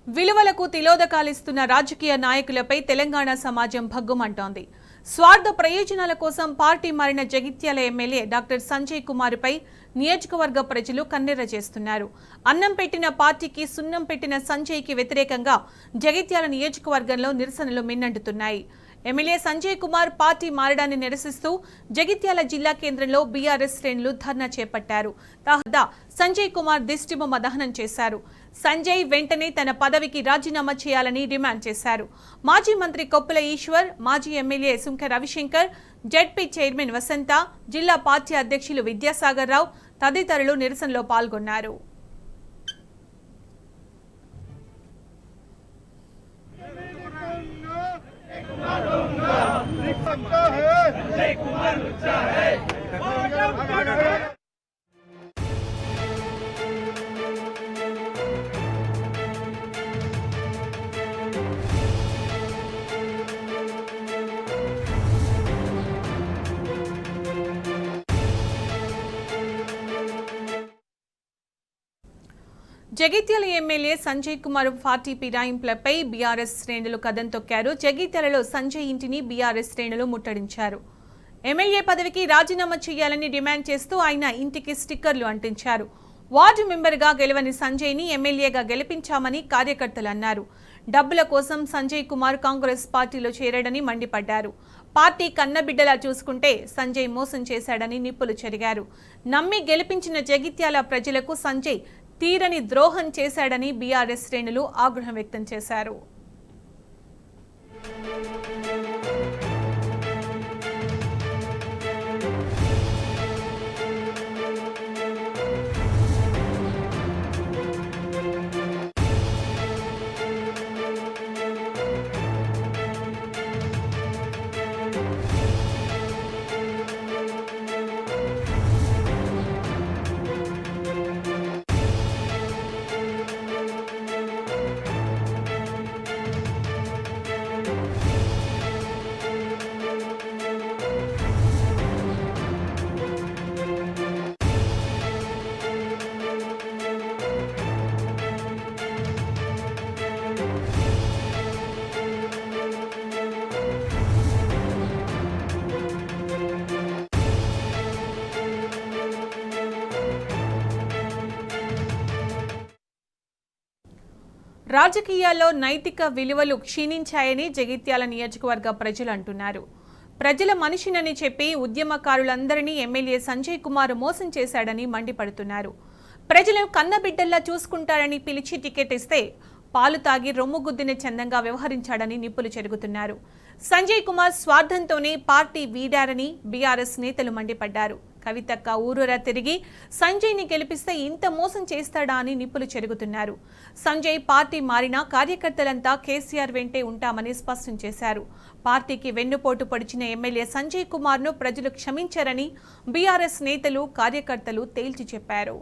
విలువలకు తిలోదకాలిస్తున్న రాజకీయ నాయకులపై తెలంగాణ సమాజం భగ్గుమంటోంది. స్వార్థ ప్రయోజనాల కోసం పార్టీ మారిన జగిత్యాల ఎమ్మెల్యే డాక్టర్ సంజయ్ కుమార్పై నియోజకవర్గ ప్రజలు కన్నెర్ర చేస్తున్నారు. అన్నం పెట్టిన పార్టీకి సున్నం పెట్టిన సంజయ్కి వ్యతిరేకంగా జగిత్యాల నియోజకవర్గంలో నిరసనలు మిన్నంటున్నాయి. ఎమ్మెల్యే సంజయ్ కుమార్ పార్టీ మారడాన్ని నిరసిస్తూ జగిత్యాల జిల్లా కేంద్రంలో బీఆర్ఎస్ శ్రేణులు ధర్నా చేపట్టారు. తహదా సంజయ్ కుమార్ దిష్టిబొమ్మ దహనం చేశారు. సంజయ్ వెంటనే తన పదవికి రాజీనామా చేయాలని డిమాండ్ చేశారు. మాజీ మంత్రి కొప్పుల ఈశ్వర్, మాజీ MLA Sunke Ravishankar, ZP chairman Vasantha, జిల్లా పార్టీ అధ్యక్షులు విద్యాసాగర్ రావు తదితరులు నిరసనలో పాల్గొన్నారు. జగిత్యాల ఎమ్మెల్యే సంజయ్ కుమార్ పార్టీ ఫిరాయింపులపై బీఆర్ఎస్ శ్రేణులు కదం తొక్కారు. జగిత్యాలలో సంజయ్ ఇంటిని బీఆర్ఎస్ శ్రేణులు ముట్టడించారు. ఎమ్మెల్యే పదవికి రాజీనామా చేయాలని డిమాండ్ చేస్తూ ఆయన ఇంటికి స్టిక్కర్లు అంటించారు. వార్డు మెంబర్గా గెలవని సంజయ్ని ఎమ్మెల్యేగా గెలిపించామని కార్యకర్తలు అన్నారు. డబ్బుల కోసం సంజయ్ కుమార్ కాంగ్రెస్ పార్టీలో చేరాడని మండిపడ్డారు. పార్టీ కన్నబిడ్డలా చూసుకుంటే సంజయ్ మోసం చేశాడని నిప్పులు చెరిగారు. నమ్మి గెలిపించిన జగిత్యాల ప్రజలకు సంజయ్ తీరని ద్రోహం చేశాడని బీఆర్ఎస్ శ్రేణులు ఆగ్రహం వ్యక్తం చేశారు. రాజకీయాల్లో నైతిక విలువలు క్షీణించాయని జగిత్యాల నియోజకవర్గ ప్రజలు అంటున్నారు. ప్రజల మనిషినని చెప్పి ఉద్యమకారులందరినీ ఎమ్మెల్యే సంజయ్ కుమార్ మోసం చేశాడని మండిపడుతున్నారు. ప్రజలు కన్నబిడ్డల్లా చూసుకుంటారని పిలిచి టికెట్ ఇస్తే పాలు తాగి రొమ్ముగుద్దిన చందంగా వ్యవహరించాడని నిప్పులు చెరుగుతున్నారు. సంజయ్ కుమార్ స్వార్థంతోనే పార్టీ వీడారని బీఆర్ఎస్ నేతలు మండిపడ్డారు. కవితక్క ఊరూరా తిరిగి సంజయ్ని గెలిపిస్తే ఇంత మోసం చేస్తాడా అని నిప్పులు చెరుగుతున్నారు. సంజయ్ పార్టీ మారినా కార్యకర్తలంతా కేసీఆర్ వెంటే ఉంటామని స్పష్టం చేశారు. పార్టీకి వెన్నుపోటు పొడిచిన ఎమ్మెల్యే సంజయ్ కుమార్ను ప్రజలు క్షమించారని బీఆర్ఎస్ నేతలు, కార్యకర్తలు తేల్చి చెప్పారు.